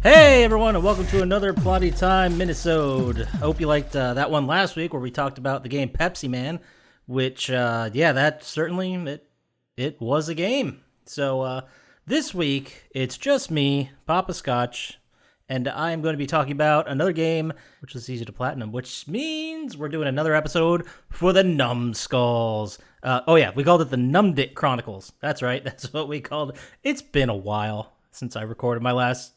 Hey everyone, and welcome to another Plotty Time Minisode. I hope you liked that one last week where we talked about the game Pepsi Man, which, that certainly, it was a game. So this week, it's just me, Poppascotch, and I am going to be talking about another game, which was easy to platinum, which means we're doing another episode for the NUMM SKULLS. We called it the NUMM Chronicles. That's right, that's what we called it. It's been a while since I recorded my last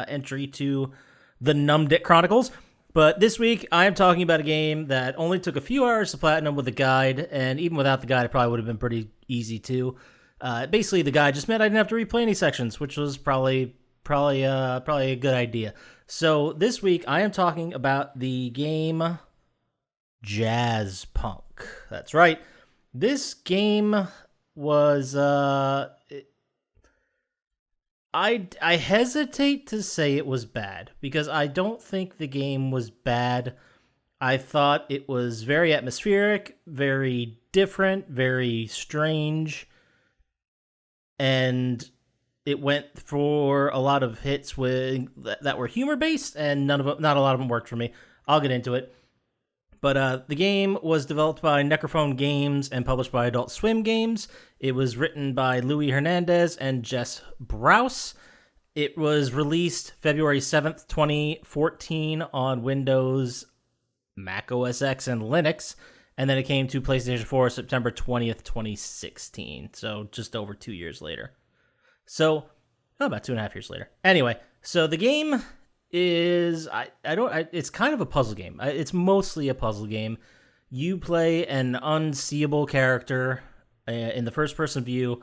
entry to the NUMM Chronicles. But this week, I am talking about a game that only took a few hours to platinum with a guide, and even without the guide, it probably would have been pretty easy too. Basically, the guide just meant I didn't have to replay any sections, which was probably a good idea. So this week, I am talking about the game Jazzpunk. That's right. This game was I hesitate to say it was bad because I don't think the game was bad. I thought it was very atmospheric, very different, very strange, and it went for a lot of hits that were humor based, and not a lot of them worked for me. I'll get into it. But the game was developed by Necrophone Games and published by Adult Swim Games. It was written by Louis Hernandez and Jess Browse. It was released February 7th, 2014 on Windows, Mac OS X, and Linux. And then it came to PlayStation 4 September 20th, 2016. So just over 2 years later. About 2.5 years later. Anyway, so the game is it's kind of a puzzle game. It's mostly a puzzle game. You play an unseeable character in the first person view.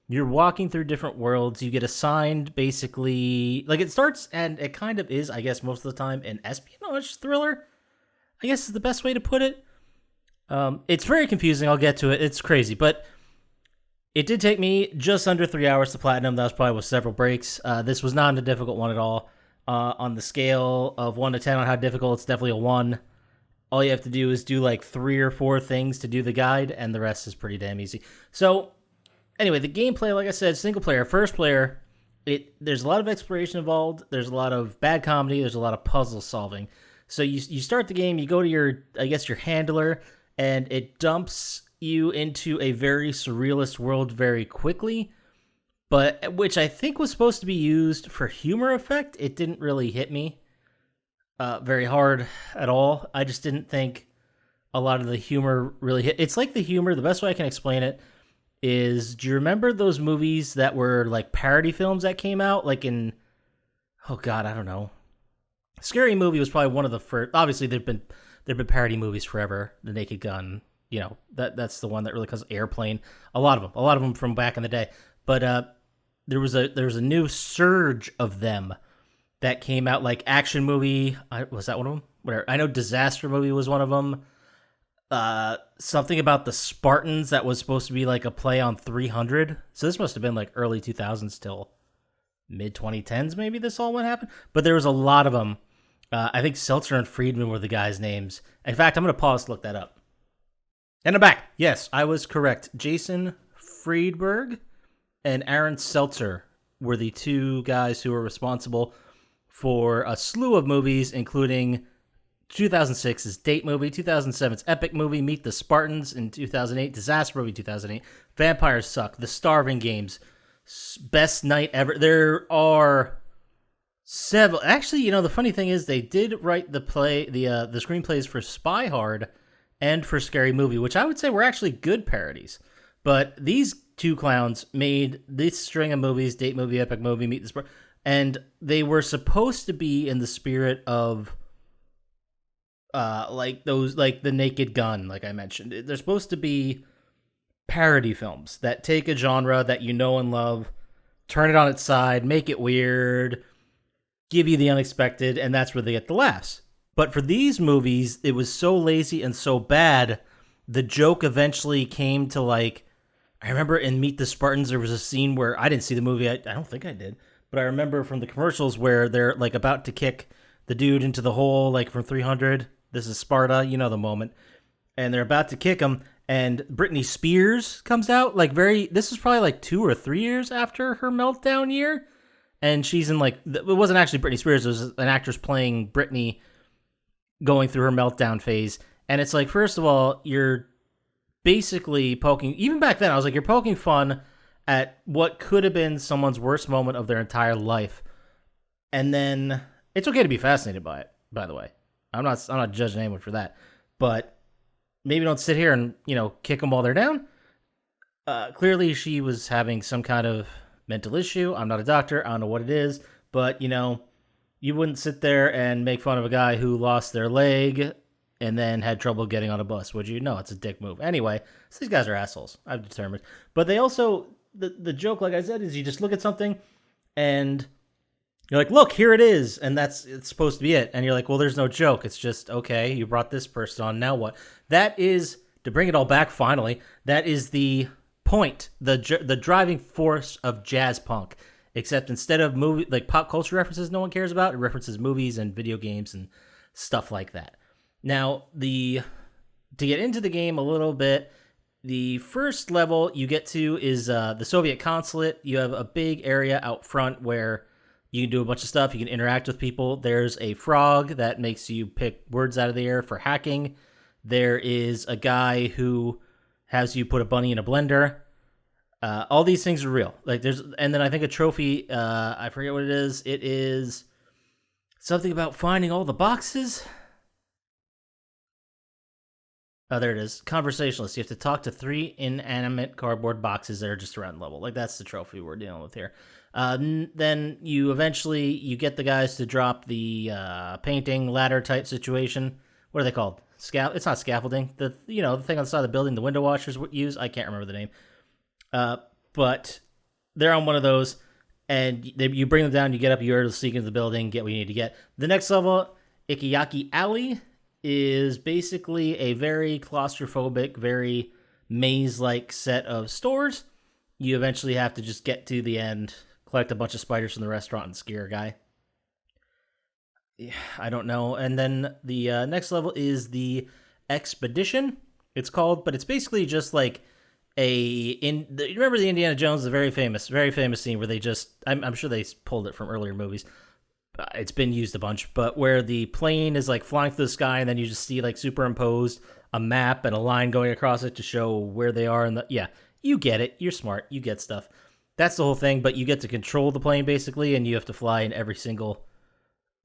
You're walking through different worlds. You get assigned basically, like, it starts, and it kind of is, I guess, most of the time an espionage thriller, I guess is the best way to put it. It's very confusing. I'll get to it. It's crazy, but it did take me just under 3 hours to platinum. That was probably with several breaks. This was not a difficult one at all. On the scale of 1 to 10 on how difficult, it's definitely a 1. All you have to do is do like 3 or 4 things to do the guide, and the rest is pretty damn easy. So, anyway, the gameplay, like I said, single player, first player, there's a lot of exploration involved, there's a lot of bad comedy, there's a lot of puzzle solving. So you start the game, you go to your handler, and it dumps you into a very surrealist world very quickly. But which I think was supposed to be used for humor effect. It didn't really hit me very hard at all. I just didn't think a lot of the humor really hit. It's like the humor, the best way I can explain it is, do you remember those movies that were like parody films that came out? Like in, oh God, I don't know. Scary Movie was probably one of the first. Obviously, there've been parody movies forever. The Naked Gun, that's the one that really caused Airplane. A lot of them from back in the day. But there was a new surge of them that came out, like Action Movie. Was that one of them? Whatever. I know Disaster Movie was one of them. Something about the Spartans that was supposed to be like a play on 300. So this must have been like early 2000s till mid 2010s maybe this all went happen. But there was a lot of them. I think Seltzer and Friedman were the guys' names. In fact, I'm going to pause to look that up. And I'm back. Yes, I was correct. Jason Friedberg and Aaron Seltzer were the two guys who were responsible for a slew of movies, including 2006's Date Movie, 2007's Epic Movie, Meet the Spartans in 2008, Disaster Movie 2008, Vampires Suck, The Starving Games, Best Night Ever. There are several. Actually, the funny thing is they did write the screenplays for Spy Hard and for Scary Movie, which I would say were actually good parodies. But these two clowns made this string of movies, Date Movie, Epic Movie, Meet the Spartans, and they were supposed to be in the spirit of like the Naked Gun, like I mentioned. They're supposed to be parody films that take a genre that you know and love, turn it on its side, make it weird, give you the unexpected, and that's where they get the laughs. But for these movies, it was so lazy and so bad, the joke eventually came to, like, I remember in Meet the Spartans, there was a scene where, I didn't see the movie, I don't think I did, but I remember from the commercials where they're, like, about to kick the dude into the hole, like, from 300. This is Sparta, the moment. And they're about to kick him, and Britney Spears comes out, this was probably, like, 2 or 3 years after her meltdown year. and she's in like it wasn't actually Britney Spears. It was an actress playing Britney, going through her meltdown phase. And it's like, first of all, you're basically poking. Even back then, I was like, you're poking fun at what could have been someone's worst moment of their entire life. And then it's okay to be fascinated by it. By the way, I'm not judging anyone for that, but maybe don't sit here and kick them while they're down. Clearly, she was having some kind of mental issue. I'm not a doctor. I don't know what it is, but you wouldn't sit there and make fun of a guy who lost their leg and then had trouble getting on a bus, would you? No, it's a dick move. Anyway, so these guys are assholes, I've determined. But they also, the joke, like I said, is you just look at something and you're like, look, here it is. And it's supposed to be it. And you're like, well, there's no joke. It's just, okay, you brought this person on, now what? That is, to bring it all back finally, that is the point, the driving force of Jazzpunk. Except instead of movie like pop culture references no one cares about, it references movies and video games and stuff like that. Now, to get into the game a little bit, the first level you get to is the Soviet consulate. You have a big area out front where you can do a bunch of stuff. You can interact with people. There's a frog that makes you pick words out of the air for hacking. There is a guy who has you put a bunny in a blender. All these things are real. And then I think a trophy, I forget what it is. It is something about finding all the boxes. Oh, there it is. Conversationalist. You have to talk to 3 inanimate cardboard boxes that are just around the level. Like, that's the trophy we're dealing with here. Then you eventually get the guys to drop the painting ladder type situation. What are they called? It's not scaffolding. The thing on the side of the building the window washers use. I can't remember the name. But they're on one of those, and you bring them down, you get up, you are sneak into the building, get what you need to get. The next level, Ikeyaki Alley, is basically a very claustrophobic, very maze-like set of stores. You eventually have to just get to the end, collect a bunch of spiders from the restaurant, and scare a guy. Yeah, I don't know. And then the next level is the Expedition, it's called, but it's basically just like you remember the Indiana Jones, the very famous scene where they just, I'm sure they pulled it from earlier movies. It's been used a bunch, but where the plane is like flying through the sky and then you just see like superimposed a map and a line going across it to show where they are. Yeah, you get it. You're smart. You get stuff. That's the whole thing, but you get to control the plane basically, and you have to fly in every single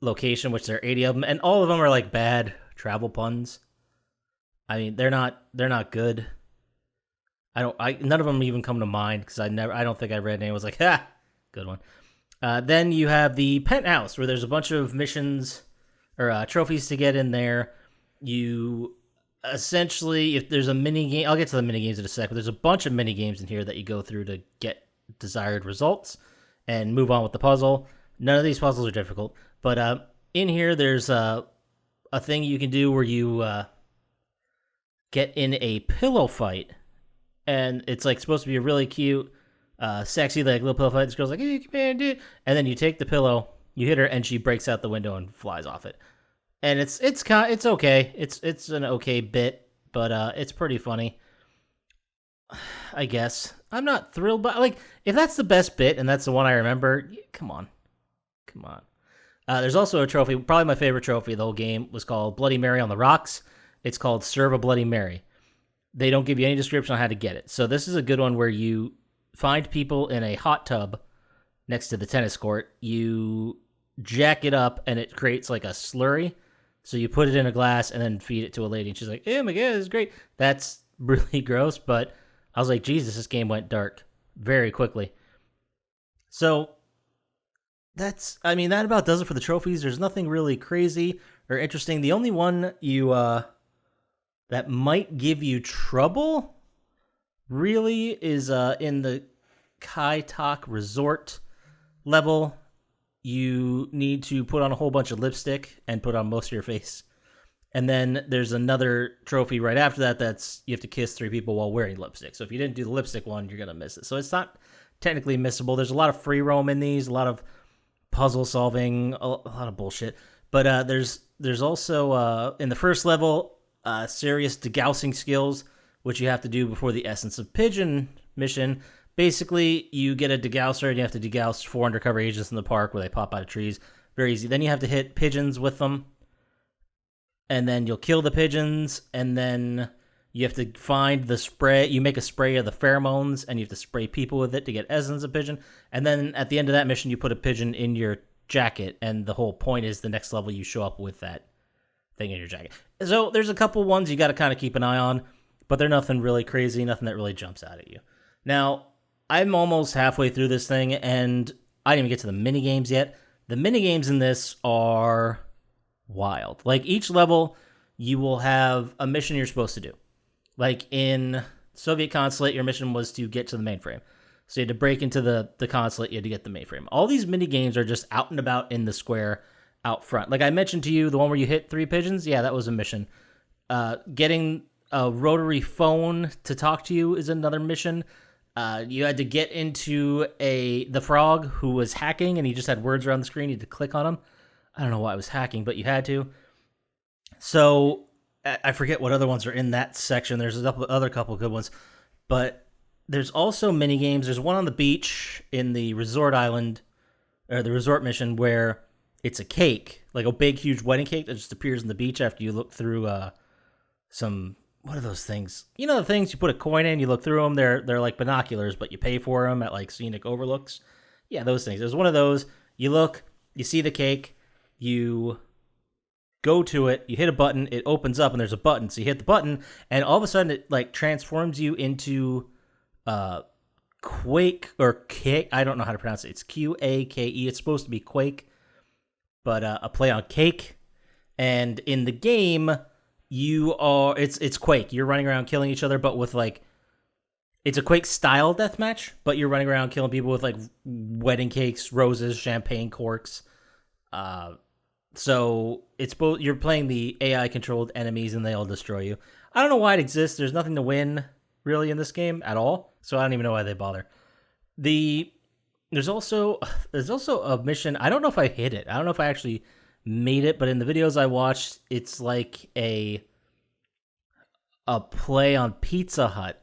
location, which there are 80 of them, and all of them are like bad travel puns. I mean, they're not good. None of them even come to mind because I don't think I read any. I was like, ha, good one. Then you have the penthouse where there's a bunch of missions or trophies to get in there. You essentially, if there's a mini game, I'll get to the mini games in a sec, but there's a bunch of mini games in here that you go through to get desired results and move on with the puzzle. None of these puzzles are difficult, but in here there's a thing you can do where you get in a pillow fight. And it's like supposed to be a really cute, sexy, like little pillow fight. This girl's like, "Hey, come here, dude!" And then you take the pillow, you hit her, and she breaks out the window and flies off it. And it's okay. It's an okay bit, but it's pretty funny. I guess I'm not thrilled, but like if that's the best bit and that's the one I remember, come on. There's also a trophy. Probably my favorite trophy of the whole game was called Bloody Mary on the Rocks. It's called Serve a Bloody Mary. They don't give you any description on how to get it. So this is a good one where you find people in a hot tub next to the tennis court. You jack it up, and it creates like a slurry. So you put it in a glass and then feed it to a lady. And she's like, oh my God, this is great. That's really gross. But I was like, Jesus, this game went dark very quickly. So that about does it for the trophies. There's nothing really crazy or interesting. The only one that might give you trouble, really, is in the Kai Tak Resort level. You need to put on a whole bunch of lipstick and put on most of your face. And then there's another trophy right after that that's you have to kiss 3 people while wearing lipstick. So if you didn't do the lipstick one, you're going to miss it. So it's not technically missable. There's a lot of free roam in these, a lot of puzzle solving, a lot of bullshit. But there's also, in the first level, serious degousing skills, which you have to do before the Essence of Pigeon mission. Basically, you get a degausser, and you have to degauss 4 undercover agents in the park where they pop out of trees. Very easy. Then you have to hit pigeons with them, and then you'll kill the pigeons, and then you have to find the spray. You make a spray of the pheromones, and you have to spray people with it to get essence of pigeon. And then at the end of that mission, you put a pigeon in your jacket, and the whole point is the next level you show up with that thing in your jacket. So there's a couple ones you got to kind of keep an eye on, but they're nothing really crazy, nothing that really jumps out at you. Now, I'm almost halfway through this thing, and I didn't even get to the mini games yet. The mini games in this are wild. Like, each level, you will have a mission you're supposed to do. Like, in Soviet consulate, your mission was to get to the mainframe. So you had to break into the consulate, you had to get the mainframe. All these mini games are just out and about in the square out front. Like I mentioned to you, the one where you hit 3 pigeons, yeah, that was a mission. Getting a rotary phone to talk to you is another mission. You had to get into the frog who was hacking, and he just had words around the screen. You had to click on him. I don't know why it was hacking, but you had to. So I forget what other ones are in that section. There's a couple good ones, but there's also mini games. There's one on the beach in the resort island, or the resort mission, where it's a cake, like a big, huge wedding cake that just appears on the beach after you look through some. What are those things? You know the things you put a coin in, you look through them. They're like binoculars, but you pay for them at like scenic overlooks. Yeah, those things. There's one of those. You look, you see the cake, you go to it, you hit a button, it opens up, and there's a button. So you hit the button, and all of a sudden it like transforms you into Quake or Cake. I don't know how to pronounce it. It's Quake. It's supposed to be Quake, but a play on cake. And in the game, it's Quake. You're running around killing each other, but with like, it's a Quake style deathmatch, but you're running around killing people with like wedding cakes, roses, champagne corks. So it's both. You're playing the AI controlled enemies, and they all destroy you. I don't know why it exists. There's nothing to win really in this game at all, so I don't even know why they bother. There's also a mission. I don't know if I hit it. I don't know if I actually made it, but in the videos I watched, it's like a play on Pizza Hut,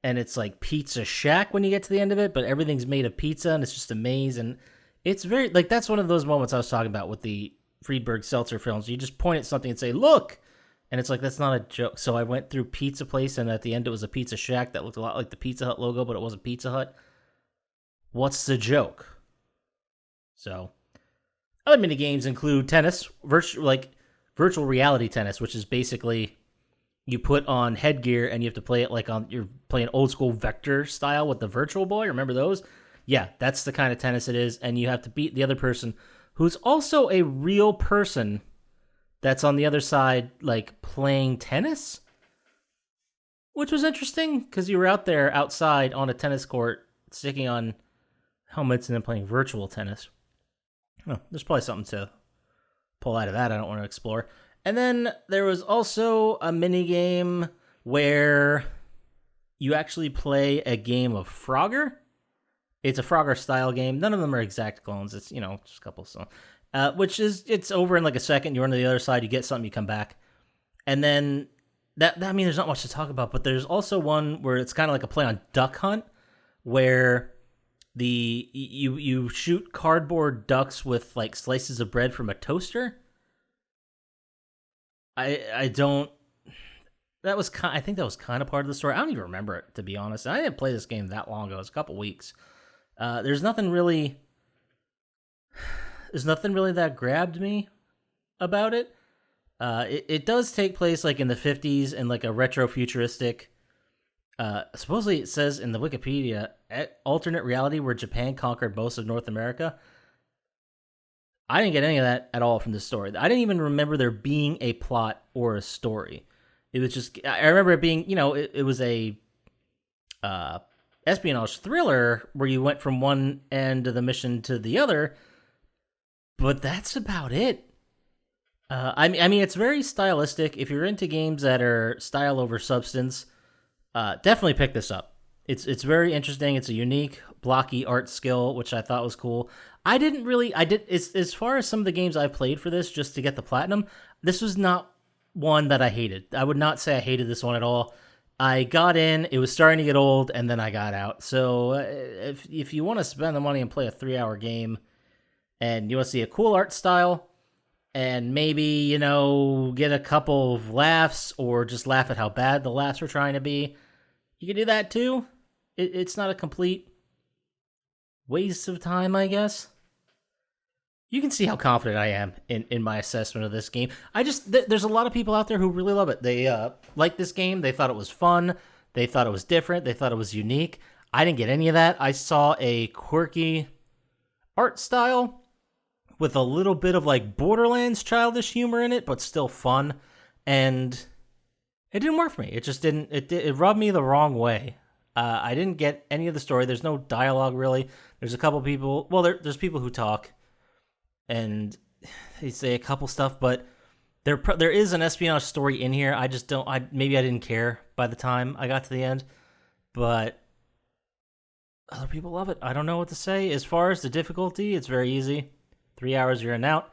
and it's like Pizza Shack when you get to the end of it, but everything's made of pizza, and it's just a maze, and it's very, like, that's one of those moments I was talking about with the Friedberg Seltzer films. You just point at something and say, look, and it's like, that's not a joke. So I went through Pizza Place, and at the end it was a Pizza Shack that looked a lot like the Pizza Hut logo, but it wasn't Pizza Hut. What's the joke? So other mini games include tennis, virtual reality tennis, which is basically you put on headgear and you have to play it like you're playing old school vector style with the Virtual Boy. Remember those? Yeah, that's the kind of tennis it is, and you have to beat the other person, who's also a real person that's on the other side, like playing tennis, which was interesting because you were out there outside on a tennis court, sticking on helmets and then playing virtual tennis. Oh, there's probably something to pull out of that I don't want to explore. And then there was also a mini game where you actually play a game of Frogger. It's a Frogger style game. None of them are exact clones. It's, just a couple. So, it's over in like a second. You run to the other side, you get something, you come back. And then there's not much to talk about, but there's also one where it's kind of like a play on Duck Hunt, where you shoot cardboard ducks with like slices of bread from a toaster. I think that was kind of part of the story. I don't even remember it, to be honest. I didn't play this game that long ago. It was a couple weeks. There's nothing really that grabbed me about it. It does take place like in the 50s in like a retro futuristic. Supposedly it says in the Wikipedia, alternate reality where Japan conquered most of North America. I didn't get any of that at all from this story. I didn't even remember there being a plot or a story. It was just, I remember it being, it was a espionage thriller where you went from one end of the mission to the other, but that's about it. I mean, it's very stylistic. If you're into games that are style over substance, definitely pick this up. It's very interesting. It's a unique, blocky art skill, which I thought was cool. As far as some of the games I played for this, just to get the platinum, this was not one that I hated. I would not say I hated this one at all. I got in, it was starting to get old, and then I got out. So if you want to spend the money and play a 3-hour game, and you want to see a cool art style, and maybe, get a couple of laughs, or just laugh at how bad the laughs are trying to be, you can do that too. It's not a complete waste of time, I guess. You can see how confident I am in my assessment of this game. There's a lot of people out there who really love it. They like this game. They thought it was fun. They thought it was different. They thought it was unique. I didn't get any of that. I saw a quirky art style with a little bit of like Borderlands childish humor in it, but still fun. And it didn't work for me. It just didn't. It rubbed me the wrong way. I didn't get any of the story. There's no dialogue really. There's a couple people. Well, there's people who talk. And they say a couple stuff, but there is an espionage story in here. I just don't. Maybe I didn't care by the time I got to the end, but other people love it. I don't know what to say. As far as the difficulty, it's very easy. 3 hours, you're in and out.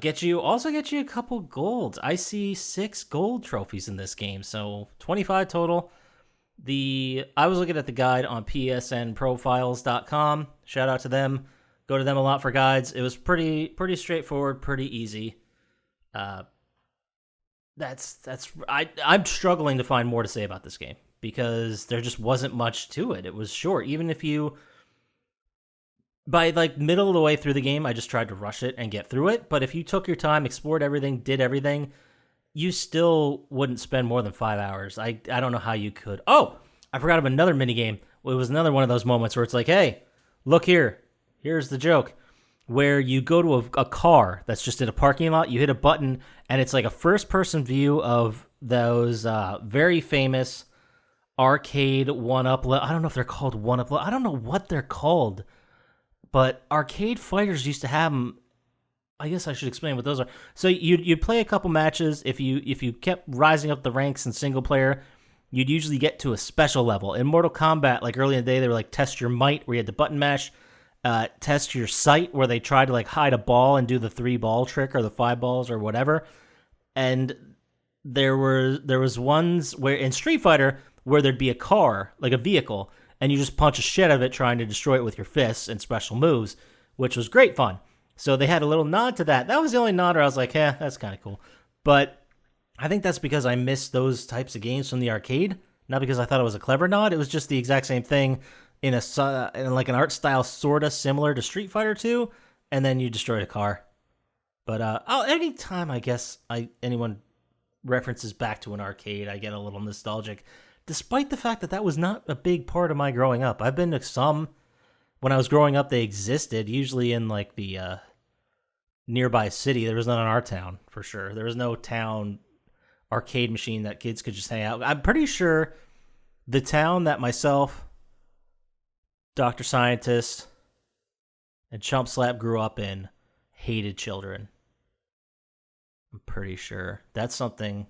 Get you a couple golds. I see 6 gold trophies in this game, so 25 total. I was looking at the guide on psnprofiles.com. Shout out to them. Go to them a lot for guides. It was pretty straightforward, pretty easy. I'm struggling to find more to say about this game because there just wasn't much to it. It was short. Even if by like middle of the way through the game, I just tried to rush it and get through it. But if you took your time, explored everything, did everything, you still wouldn't spend more than 5 hours. I don't know how you could. Oh, I forgot of another minigame. It was another one of those moments where it's like, hey, look here. Here's the joke, where you go to a car that's just in a parking lot, you hit a button, and it's like a first-person view of those very famous arcade one-up. I don't know if they're called one-up. I don't know what they're called, but arcade fighters used to have them. I guess I should explain what those are. So you'd play a couple matches. If you kept rising up the ranks in single player, you'd usually get to a special level. In Mortal Kombat, like early in the day, they were like test your might, where you had to button mash. Test your sight, where they try to like hide a ball and do the 3-ball trick or the 5 balls or whatever. And there was ones where in Street Fighter where there'd be a car, like a vehicle, and you just punch a shit out of it trying to destroy it with your fists and special moves, which was great fun. So they had a little nod to that. That was the only nod where I was like, that's kind of cool. But I think that's because I missed those types of games from the arcade, not because I thought it was a clever nod. It was just the exact same thing. In like an art style sort of similar to Street Fighter 2, and then you destroyed a car. But anytime I guess anyone references back to an arcade, I get a little nostalgic, despite the fact that was not a big part of my growing up. I've been to some. When I was growing up, they existed, usually in like the nearby city. There was none in our town, for sure. There was no town arcade machine that kids could just hang out. I'm pretty sure the town that myself, Dr. Scientist, and Chump Slap grew up in hated children. I'm pretty sure. That's something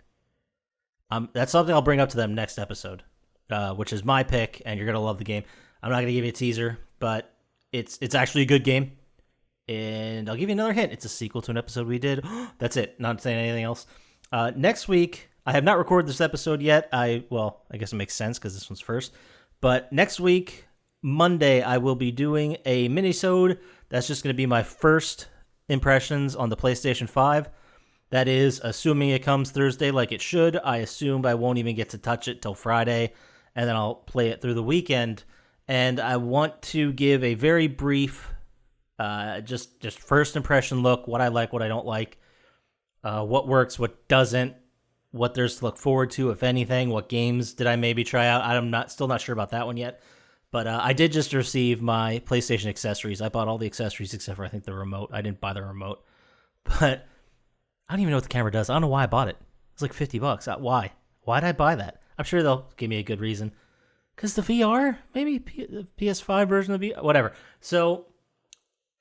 I'll bring up to them next episode, which is my pick, and you're going to love the game. I'm not going to give you a teaser, but it's actually a good game. And I'll give you another hint. It's a sequel to an episode we did. That's it. Not saying anything else. Next week, I have not recorded this episode yet. I guess it makes sense because this one's first. But next week, Monday, I will be doing a Minisode. That's just going to be my first impressions on the PlayStation 5. That is, assuming it comes Thursday like it should. I assume I won't even get to touch it till Friday, and then I'll play it through the weekend. And I want to give a very brief, just first impression look, what I like, what I don't like, what works, what doesn't, what there's to look forward to, if anything, what games did I maybe try out. I'm still not sure about that one yet. But I did just receive my PlayStation accessories. I bought all the accessories except for, I think, the remote. I didn't buy the remote. But I don't even know what the camera does. I don't know why I bought it. It's like $50. Why? Why did I buy that? I'm sure they'll give me a good reason. Because the VR? Maybe the PS5 version of VR? Whatever. So,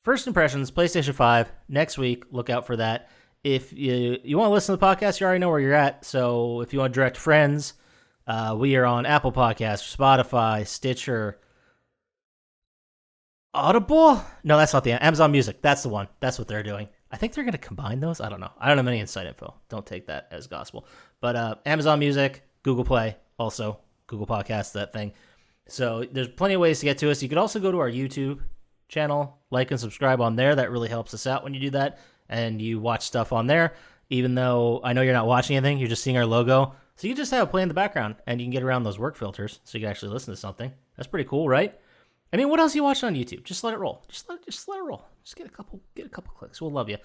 first impressions, PlayStation 5. Next week, look out for that. If you want to listen to the podcast, you already know where you're at. So, if you want to direct friends, we are on Apple Podcasts, Spotify, Stitcher, Audible? No, that's not the Amazon Music. That's the one. That's what they're doing. I think they're going to combine those. I don't know. I don't have any inside info. Don't take that as gospel. But Amazon Music, Google Play, also Google Podcasts, that thing. So there's plenty of ways to get to us. You could also go to our YouTube channel, like and subscribe on there. That really helps us out when you do that, and you watch stuff on there. Even though I know you're not watching anything, you're just seeing our logo. So you can just have it play in the background, and you can get around those work filters, so you can actually listen to something. That's pretty cool, right? I mean, what else are you watching on YouTube? Just let it roll. Just let it roll. Just get a couple clicks. We'll love you.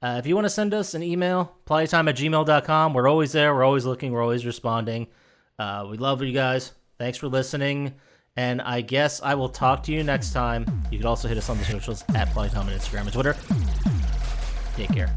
If you want to send us an email, plottytime@gmail.com. We're always there. We're always looking. We're always responding. We love you guys. Thanks for listening. And I guess I will talk to you next time. You can also hit us on the socials at plottytime on Instagram and Twitter. Take care.